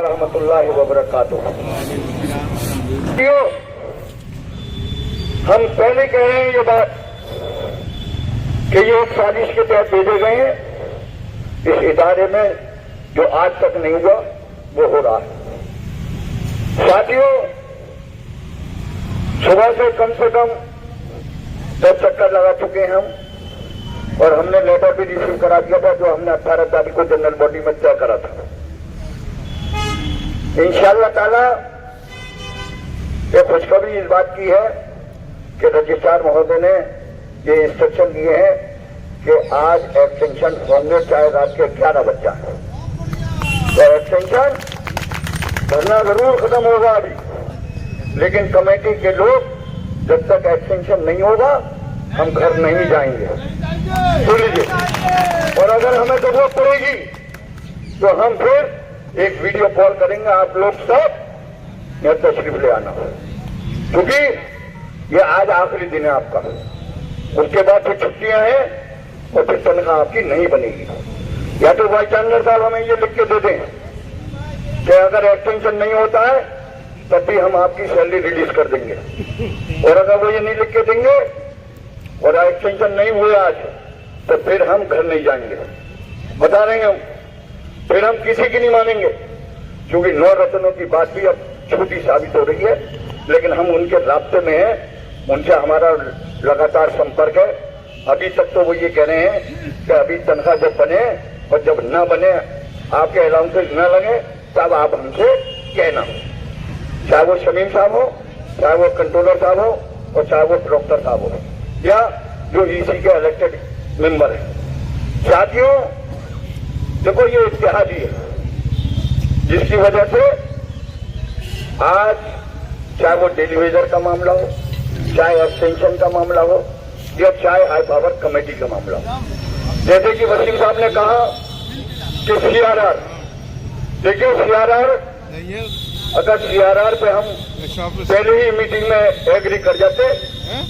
रहमतुल्लाहि व बरकातुहू। हम पहले कह रहे हैं ये बात कि ये एक साजिश के तहत भेजे गए हैं। इस इदारे में जो आज तक नहीं हुआ वो हो रहा है। साथियों, सुबह से कम 10 चक्कर लगा चुके हैं हम, और हमने लेटर भी रिसीव करा दिया था जो हमने 18 तारीख को जनरल बॉडी में तय करा था। इंशाअल्लाह ताला ये खुशखबरी इस बात की है कि रजिस्ट्रार महोदय ने ये इंस्ट्रक्शन दिए हैं कि आज एक्सटेंशन होंगे चाहे रात के 11 बज जाए। तो एक्सटेंशन धरना जरूर खत्म होगा अभी, लेकिन कमेटी के लोग जब तक एक्सटेंशन नहीं होगा हम घर नहीं जाएंगे। सुन लीजिए, और अगर हमें जरूरत पड़ेगी तो हम फिर एक वीडियो कॉल करेंगे, आप लोग सब यहाँ तशरीफ ले आना, क्योंकि ये आज आखिरी दिन है आपका। उसके बाद फिर छुट्टियां हैं और फिर तनख्वाह आपकी नहीं बनेगी। या तो वाइस चांसलर साहब हमें ये लिख के दे दें कि अगर एक्सटेंशन नहीं होता है तब भी हम आपकी सैलरी रिलीज कर देंगे, और अगर वो ये नहीं लिख के देंगे और एक्सटेंशन नहीं हुए आज तो फिर हम घर नहीं जाएंगे। बता रहे हैं हम, फिर हम किसी की नहीं मानेंगे, क्योंकि 9 रत्नों की बात भी अब छोटी साबित हो रही है, लेकिन हम उनके राब्ते में हैं, उनसे हमारा लगातार संपर्क है। अभी तक तो वो ये कह रहे हैं कि अभी तनख्वाह जब बने और जब न बने, आपके अलाउंसेस न लगे, तब आप हमसे कहना, चाहे वो शमीम साहब हो, चाहे वो कंट्रोलर साहब हो, और चाहे वो डॉक्टर साहब हो, या जो ईसी के इलेक्टेड मेंबर है। साथियों, देखो ये इत्तेहादी है जिसकी वजह से आज चाहे वो डेली वेजर का मामला हो, चाहे एक्सटेंशन का मामला हो, या चाहे हाई पावर कमेटी का मामला हो। जैसे कि वसीम साहब ने कहा कि सीआरआर, देखिए सीआरआर, अगर सीआरआर पे हम पहले ही मीटिंग में एग्री कर जाते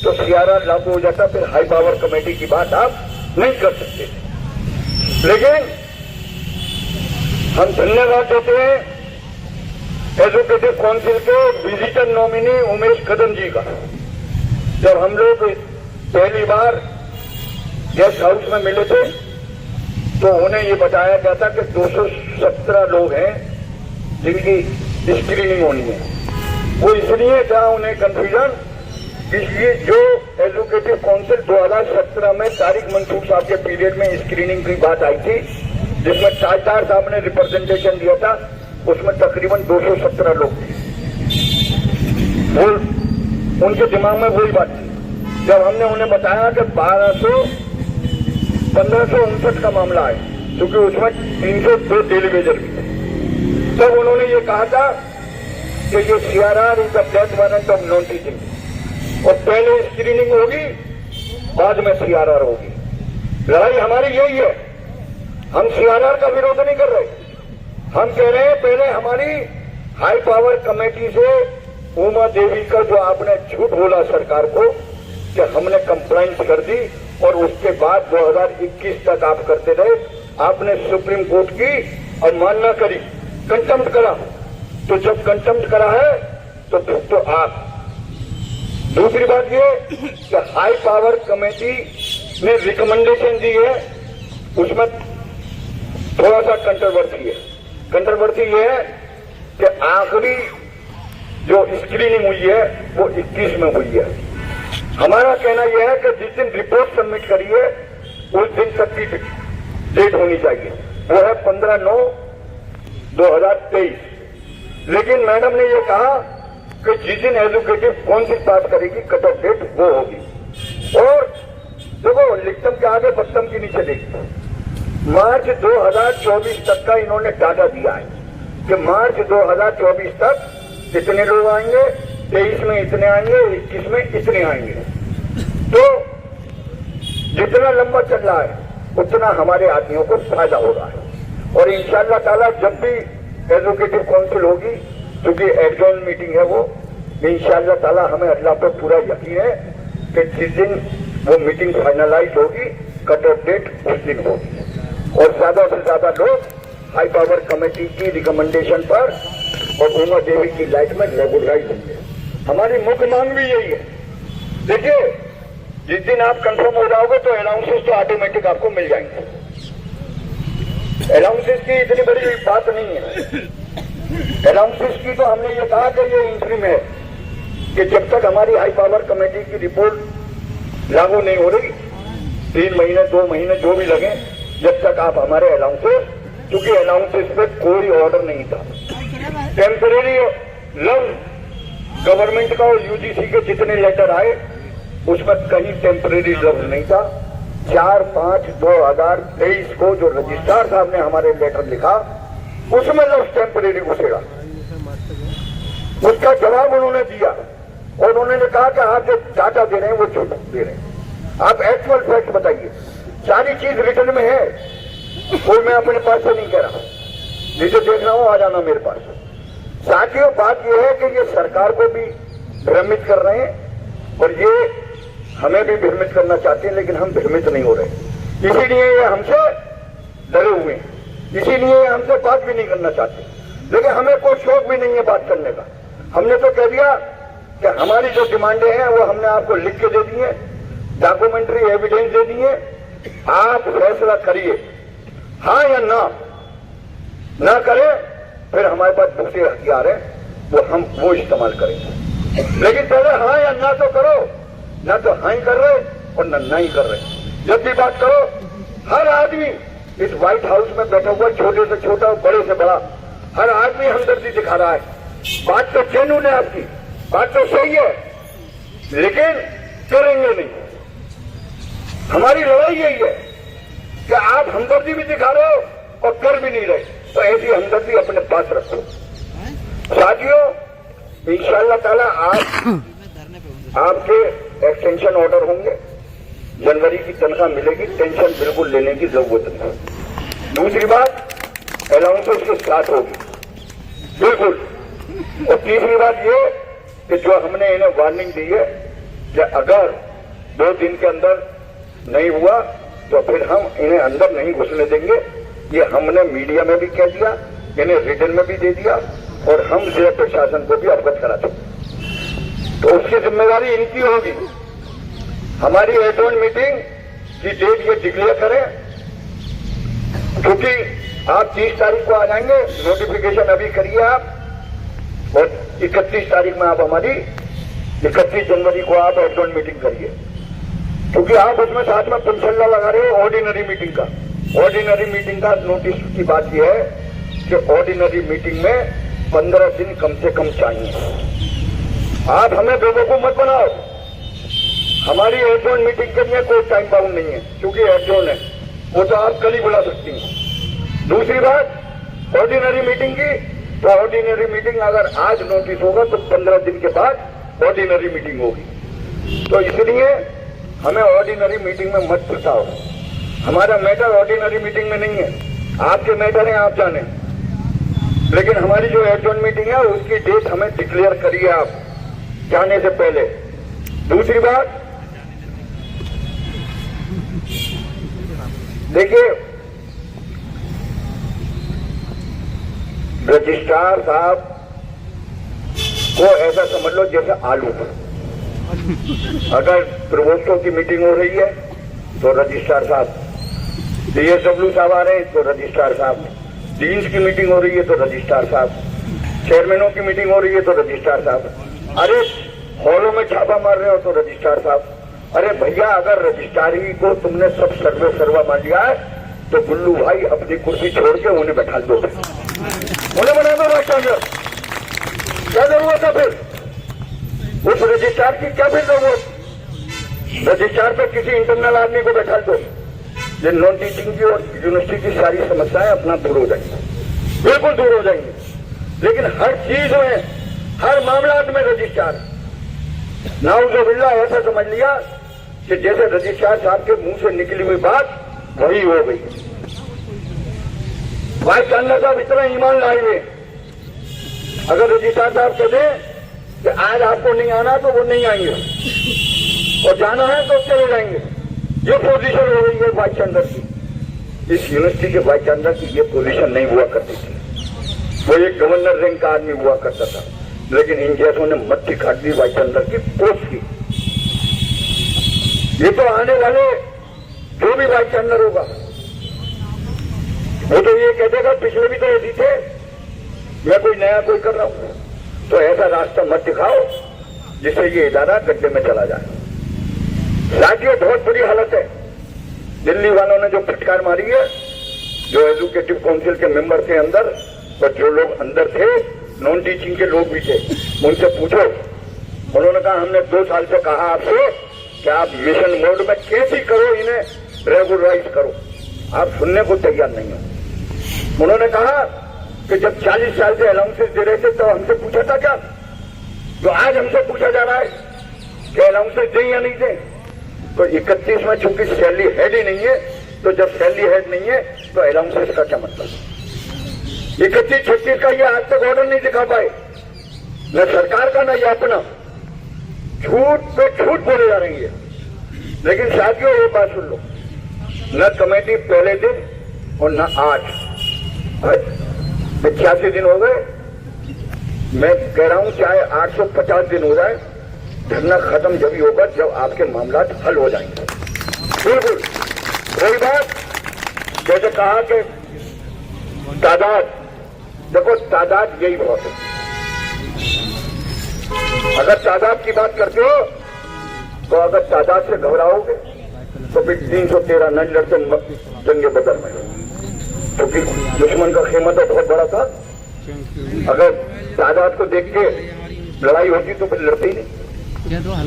तो सीआरआर लागू हो जाता, फिर हाई पावर कमेटी की बात आप नहीं कर सकते। लेकिन हम धन्यवाद देते हैं एजुकेटिव काउंसिल के विजिटर नॉमिनी उमेश कदम जी का। जब हम लोग पहली बार गेस्ट हाउस में मिले थे तो उन्हें ये बताया गया था कि 217 लोग हैं जिनकी स्क्रीनिंग होनी है। वो इसलिए था उन्हें कंफ्यूजन, इसलिए जो एजुकेटिव काउंसिल 2017 में तारिक मंसूर साहब के पीरियड में स्क्रीनिंग की बात आई थी, जिसमें ताजदार साहब ने रिप्रेजेंटेशन दिया था, उसमें तकरीबन 217 लोग थे। उनके दिमाग में वही बात थी। जब हमने उन्हें बताया कि 1559 का मामला है, क्योंकि उसमें 302 डेली वेजर भी थे, तब उन्होंने ये कहा था कि ये CRR is the death warrant of non teaching, और पहले स्क्रीनिंग होगी बाद में सीआरआर होगी। लड़ाई हमारी यही है। हम सीआरआर का विरोध नहीं कर रहे, हम कह रहे हैं पहले हमारी हाई पावर कमेटी से उमा देवी का जो आपने झूठ बोला सरकार को कि हमने कंप्लाइंस कर दी, और उसके बाद 2021 तक आप करते रहे, आपने सुप्रीम कोर्ट की अवमानना करी, कंटेम्प्ट करा। तो जब कंटेम्प्ट करा है तो फिर तो आप। दूसरी बात ये कि हाई पावर कमेटी ने रिकमेंडेशन दी है, उसमें थोड़ा सा कंट्रोवर्सी है। कंट्रोवर्सी ये है कि आखिरी जो स्क्रीनिंग हुई है वो 21 में हुई है। हमारा कहना यह है कि जिस दिन रिपोर्ट सबमिट करी है उस दिन तक की डेट होनी चाहिए, वो है 15/9/2023। लेकिन मैडम ने ये कहा कि जिस दिन एजुकेटिव काउंसिल पास करेगी कट ऑफ डेट वो होगी। और देखो, लिखतम के आगे बत्तम की नीचे चलेगी। मार्च 2024 तक का इन्होंने डाटा दिया है कि मार्च 2024 तक इतने लोग आएंगे, 23 में इतने आएंगे, 21 में इतने आएंगे। तो जितना लंबा चल रहा है उतना हमारे आदमियों को फायदा हो रहा है। और इंशाअल्लाह ताला जब भी एजुकेटिव काउंसिल होगी, क्योंकि एडजॉर्न मीटिंग है वो, इंशाअल्लाह ताला हमें अल्लाह पर पूरा यकीन है कि जिस दिन वो मीटिंग फाइनलाइज होगी कट ऑफ डेट उस दिन होगी, और ज्यादा से ज्यादा लोग हाई पावर कमेटी की रिकमेंडेशन पर और उमा देवी की लाइट में रेगुलराइज होंगे। हमारी मुख्य मांग भी यही है। देखिए, जिस दिन आप कंफर्म हो जाओगे तो अलाउंसेस तो ऑटोमेटिक आपको मिल जाएंगे। अलाउंसेस की इतनी बड़ी बात नहीं है। अलाउंसेस की तो हमने ये कहा कि ये इंटरिम है कि जब तक हमारी हाई पावर कमेटी की रिपोर्ट लागू नहीं हो रही, 3 महीने 2 महीने जो भी लगे, जब तक आप हमारे अलाउंसेस, क्योंकि अलाउंसेस पे कोई ऑर्डर नहीं था, टेम्परेरी लफ्ज गवर्नमेंट का और यूजीसी के जितने लेटर आए उसमें कहीं टेम्परेरी लफ्ज नहीं था। 4/5/2023 को जो रजिस्ट्रार साहब ने हमारे लेटर लिखा उसमें लफ्ज टेम्परेरी घुसेगा। उसका जवाब उन्होंने दिया और उन्होंने कहा कि आप जो डाटा दे रहे हैं वो झूठ दे रहे हैं। आप एक्चुअल फैक्ट बताइए। सारी चीज रिटर्न में है, कोई मैं अपने पास से नहीं कह रहा। जिसे देख रहा हूं आ जाना मेरे पास। साथियों, बात यह है कि ये सरकार को भी भ्रमित कर रहे हैं और ये हमें भी भ्रमित करना चाहते हैं, लेकिन हम भ्रमित नहीं हो रहे। इसीलिए ये हमसे डरे हुए हैं, इसीलिए ये हमसे बात भी नहीं करना चाहते। लेकिन हमें कोई शौक भी नहीं है बात करने का। हमने तो कह दिया कि हमारी जो डिमांडें हैं वो हमने आपको लिख के दे दी है, डॉक्यूमेंट्री एविडेंस दे दी है। आप फैसला करिए, हाँ या ना करें, फिर हमारे पास दूसरे हथियार हैं वो इस्तेमाल करेंगे। लेकिन पहले हाँ या ना तो करो, ना तो हाँ ही कर रहे और ना ही कर रहे। जब भी बात करो, हर आदमी इस व्हाइट हाउस में बैठा हुआ, छोटे से छोटा बड़े से बड़ा, हर आदमी हमदर्दी दिखा रहा है। बात तो जेन्युइन है आपकी, बात तो सही है, लेकिन करेंगे नहीं। हमारी लड़ाई यही है कि आप हमदर्दी भी दिखा रहे हो और कर भी नहीं रहे, तो ऐसी हमदर्दी अपने पास रखो। साथियों, इंशाअल्लाह ताला आज आपके एक्सटेंशन ऑर्डर होंगे, जनवरी की तनख्वाह मिलेगी, टेंशन बिल्कुल लेने की जरूरत नहीं। दूसरी बात, अलाउंसेस के साथ होगी बिल्कुल। और तीसरी बात ये कि जो हमने इन्हें वार्निंग दी है कि अगर 2 दिन के अंदर नहीं हुआ तो फिर हम इन्हें अंदर नहीं घुसने देंगे। ये हमने मीडिया में भी कह दिया, इन्हें रिटर्न में भी दे दिया और हम जिला प्रशासन को भी अवगत करा दें। तो उसकी जिम्मेदारी इनकी होगी। हमारी एडवांस मीटिंग की डेट ये डिक्लेयर करें, क्योंकि आप 30 तारीख को आ जाएंगे, नोटिफिकेशन अभी करिए आप, और 31 तारीख में आप हमारी 31 जनवरी को आप एडवांस मीटिंग करिए, क्योंकि आप उसमें साथ में पंचल्ला लगा रहे हो ऑर्डिनरी मीटिंग का। ऑर्डिनरी मीटिंग का नोटिस की बात यह है कि ऑर्डिनरी मीटिंग में 15 दिन कम से कम चाहिए। आप हमें बेवकूफ मत बनाओ। हमारी एडवांस मीटिंग के लिए कोई टाइम बाउंड नहीं है, क्योंकि एडवांस है, वो तो आप कल ही बुला सकती हैं। दूसरी बात, ऑर्डिनरी मीटिंग की, तो ऑर्डिनरी मीटिंग अगर आज नोटिस होगा तो 15 दिन के बाद ऑर्डिनरी मीटिंग होगी। तो इसलिए हमें ऑर्डिनरी मीटिंग में मत फंसाओ। हमारा मैटर ऑर्डिनरी मीटिंग में नहीं है, आपके मैटर हैं, आप जाने। लेकिन हमारी जो एडवांस मीटिंग है उसकी डेट हमें डिक्लेयर करिए आप जाने से पहले। दूसरी बात, देखिए, रजिस्ट्रार साहब को ऐसा समझ लो जैसे आलू। अगर प्रवोस्टों की मीटिंग हो रही है तो रजिस्ट्रार साहब, डीएसडब्ल्यू साहब आ रहे हैं तो रजिस्ट्रार साहब, डीन्स की मीटिंग हो रही है तो रजिस्ट्रार साहब, चेयरमैनों की मीटिंग हो रही है तो रजिस्ट्रार साहब। अरे हॉलों में छापा मार रहे हो तो रजिस्ट्रार साहब। अरे भैया, अगर रजिस्ट्रारी को तुमने सब सर्वा मान लिया है तो गुल्लू भाई अपनी कुर्सी छोड़ के उन्हें बैठा दो, उन्हें बना दो भाई। क्या जरूरत है फिर उस रजिस्ट्रार की? क्या फिर जरूरत? रजिस्ट्रार पे किसी इंटरनल आदमी को बैठा दो, ये नॉन टीचिंग की और यूनिवर्सिटी की सारी समस्याएं अपना दूर हो जाएंगी, बिल्कुल दूर हो जाएंगी। लेकिन हर चीज में, हर मामला में रजिस्ट्रार, नाउजुबिल्लाह ऐसा समझ लिया कि जैसे रजिस्ट्रार साहब के मुंह से निकली हुई बात वही हो गई। भाई चांदा साहब इतना ईमान लाए हुए, अगर रजिस्ट्रार साहब कह दें कि आज आपको नहीं आना तो वो नहीं आएंगे, और जाना है तो चले जाएंगे। ये पोजीशन हो गई है वाइस चांसलर की। इस यूनिवर्सिटी के वाइस चांसलर की ये पोजीशन नहीं हुआ करती थी। वो एक गवर्नर रैंक का आदमी हुआ करता था, लेकिन इन जैसों ने मट्टी काट दी वाइस चांसलर की पोस्ट की। ये तो आने वाले जो भी वाइस चांसलर होगा वो तो ये कह देगा पिछले भी तो ऐसी थे, मैं कोई नया कोई कर रहा हूं। तो ऐसा रास्ता मत दिखाओ जिससे ये इदारा गड्ढे में चला जाए। साथियों, बहुत बुरी हालत है। दिल्ली वालों ने जो फटकार मारी है, जो एजुकेटिव काउंसिल के मेंबर थे अंदर, और जो लोग अंदर थे नॉन टीचिंग के लोग भी थे, उनसे पूछो। उन्होंने कहा हमने 2 साल से कहा आपसे कि आप मिशन मोड में कैसे करो, इन्हें रेगुलराइज करो। आप सुनने को तैयार नहीं हो। उन्होंने कहा कि जब 40 साल से अलाउंसेस दे रहे थे तो हमसे पूछा था क्या? तो आज हमसे पूछा जा रहा है कि अलाउंसेस दें या नहीं दें। तो 31 में चूंकि सैलरी हेड ही नहीं है, तो जब सैलरी हेड नहीं है तो अलाउंसेस का क्या मतलब? 31-36 का ये आज तक ऑर्डर नहीं दिखा पाए, न सरकार का न ये अपना। झूठ पे झूठ बोले जा रही है। लेकिन साथियों, ये बात सुन लो, न कमेटी पहले दिन और न आज 86 दिन हो गए। मैं कह रहा हूं चाहे 850 दिन हो जाए, धरना खत्म जब ही होगा जब आपके मामला हल हो जाएंगे। बिल्कुल वही बात जैसे कहा कि तादाद, देखो तादाद यही बहुत है। अगर तादाद की बात करते हो तो अगर तादाद से घबराओगे तो फिर 313 नहीं लड़ते जंगे बदर में, क्योंकि दुश्मन का खेमा तो बहुत बड़ा था। अगर तादाद को देख के लड़ाई होती तो फिर लड़ते ही नहीं।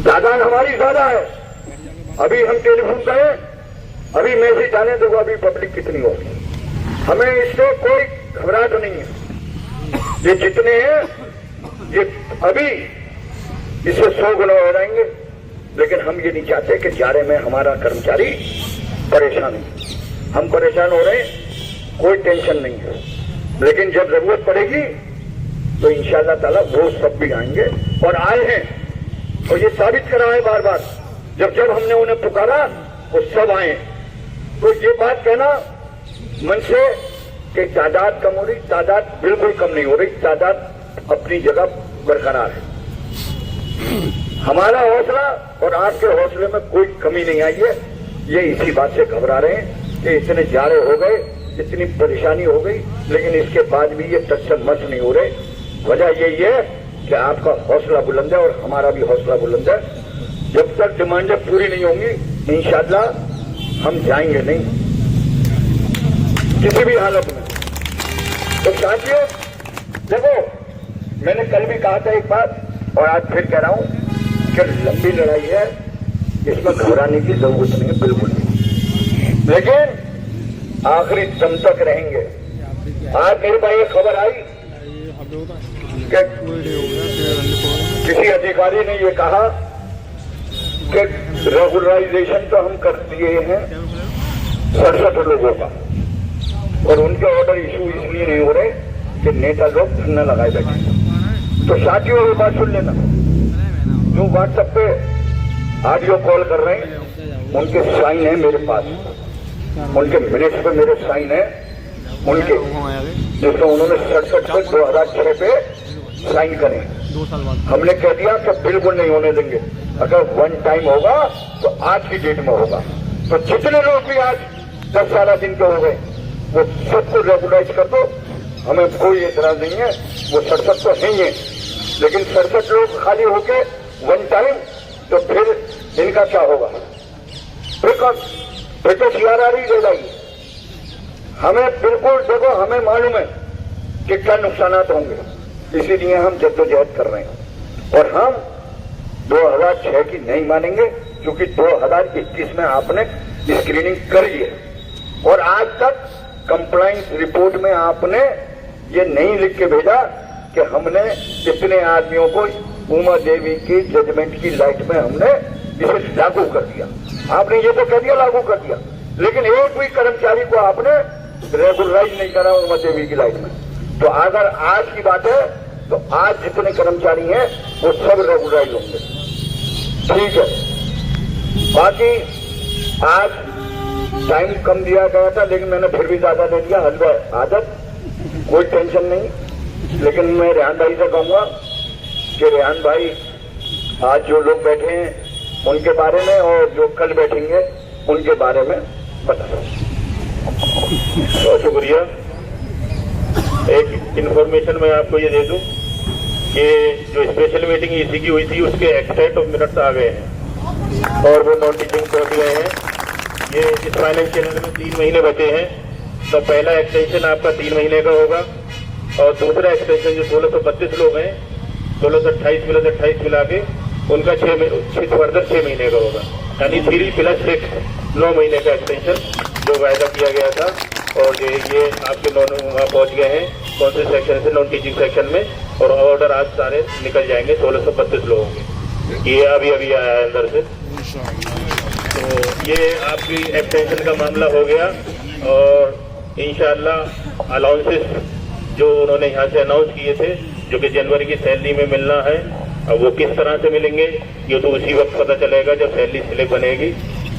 तादाद हमारी ज्यादा है। अभी हम टेलीफोन पे हैं, अभी मैसेज आने दो, अभी पब्लिक कितनी होगी। हमें इससे कोई घबराहट नहीं है। ये जितने हैं ये अभी इससे 100 गुना हो जाएंगे। लेकिन हम ये नहीं चाहते कि जाड़े में हमारा कर्मचारी परेशान है। हम परेशान हो रहे हैं, कोई टेंशन नहीं है। लेकिन जब जरूरत पड़ेगी तो इंशाअल्लाह ताला वो सब भी आएंगे और आए हैं। और ये साबित करा है बार बार, जब जब हमने उन्हें पुकारा वो सब आए। तो ये बात कहना मन से कि तादाद कम हो रही, तादाद बिल्कुल कम नहीं हो रही। तादाद अपनी जगह बरकरार है। हमारा हौसला और आपके हौसले में कोई कमी नहीं आई है। ये इसी बात से घबरा रहे हैं कि इतने जाड़े हो गए, इतनी परेशानी हो गई, लेकिन इसके बाद भी ये टच से मस नहीं हो रहे। वजह यही है कि आपका हौसला बुलंद है और हमारा भी हौसला बुलंद है। जब तक डिमांडें पूरी नहीं होंगी इंशाअल्लाह हम जाएंगे नहीं किसी भी हालत में। तो साथियों देखो, मैंने कल भी कहा था एक बात और आज फिर कह रहा हूं कि लंबी लड़ाई है, इसमें घबराने की जरूरत नहीं है, बिल्कुल नहीं। लेकिन आखिरी दम तक रहेंगे। आज मेरे पास एक खबर आई कि किसी अधिकारी ने ये कहा कि रेगुलराइजेशन तो हम कर दिए हैं 67 लोगों का, और उनके ऑर्डर इशू इसलिए नहीं हो रहे कि नेता लोग धरना लगाए बैठे। तो साथियों ये बात सुन लेना, जो व्हाट्सएप पे ऑडियो कॉल कर रहे हैं उनके साइन है मेरे पास, उनके मिनट्स पे मेरे साइन है उनके, जिसमें उन्होंने 67 से 2006 पे साइन करे। हमने कह दिया कि बिल्कुल नहीं होने देंगे। अगर वन टाइम होगा तो आज की डेट में होगा। तो जितने लोग भी आज 10-12 दिन के हो गए वो सबको रेगुलाइज कर दो, हमें कोई एतराज नहीं है। वो 67 तो है ही है, लेकिन 67 लोग खाली होके वन टाइम, तो फिर इनका क्या होगा? फिर तो CRR ही दे जाएगी। हमें बिल्कुल देखो, हमें मालूम है कि क्या नुकसानात होंगे, इसीलिए हम जद्दोजहद कर रहे हैं। और हम 2006 की नहीं मानेंगे, क्योंकि 2021 में आपने स्क्रीनिंग करी है और आज तक कंप्लाइंस रिपोर्ट में आपने ये नहीं लिख के भेजा कि हमने इतने आदमियों को उमा देवी की जजमेंट की लाइट में हमने इसे लागू कर दिया। आपने ये तो कह दिया लागू कर दिया, लेकिन एक भी कर्मचारी को आपने रेगुलराइज नहीं करा उमा देवी की लाइट में। तो अगर आज की बात है तो आज जितने कर्मचारी हैं वो सब रेगुलराइज होंगे, ठीक है। बाकी आज टाइम कम दिया गया था, लेकिन मैंने फिर भी ज्यादा दे दिया। हलवा आदत, कोई टेंशन नहीं। लेकिन मैं रेहान भाई से कहूंगा कि रेहान भाई आज जो लोग बैठे हैं उनके बारे में और जो कल बैठेंगे उनके बारे में बताओ। बहुत शुक्रिया। एक इन्फॉर्मेशन मैं आपको ये दे दूं कि जो स्पेशल मीटिंग इसी की हुई थी उसके एक्सटेंट ऑफ मिनट्स आ गए हैं और वो नॉन टीचिंग कर दिए हैं। ये इस फाइनेंशियल ईयर में 3 महीने बचे हैं, तो पहला एक्सटेंशन आपका 3 महीने का होगा और दूसरा एक्सटेंशन जो 1632 लोग हैं 1628 प्लस 28 मिला के उनका 6 फर्दर 6 महीने का होगा, यानी 3 + 6 9 महीने का एक्सटेंशन जो वायदा किया गया था। और ये आपके वहाँ पहुँच गए हैं कौन से सेक्शन से, नॉन टीचिंग सेक्शन में, और ऑर्डर आज सारे निकल जाएंगे 1632 लोगों के। ये अभी आया है अंदर से। तो ये आपकी एक्सटेंशन का मामला हो गया। और इंशाअल्लाह अलाउंसेस जो उन्होंने यहाँ से अनाउंस किए थे जो कि जनवरी की सैलरी में मिलना है, अब वो किस तरह से मिलेंगे ये तो उसी वक्त पता चलेगा जब सैलरी स्लिप बनेगी,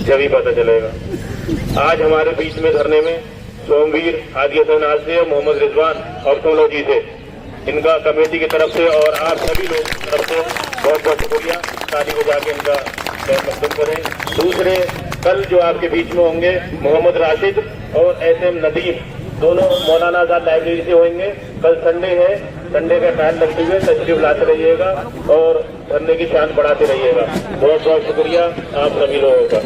जब ही पता चलेगा। आज हमारे बीच में धरने में सोमवीर आदियतन से मोहम्मद रिजवान ऑप्थोलॉजी से, इनका कमेटी की तरफ से और आप सभी लोग की तरफ से बहुत बहुत शुक्रिया। ताली बजा के इनका मकदम करें। दूसरे कल जो आपके बीच में होंगे मोहम्मद राशिद और SM नदीम, दोनों मौलाना आजाद लाइब्रेरी से होंगे। कल संडे है, संडे का ख्याल रखते हुए तशरीफ लाते रहिएगा और धरने की शान बढ़ाते रहिएगा। बहुत बहुत शुक्रिया आप सभी लोगों का।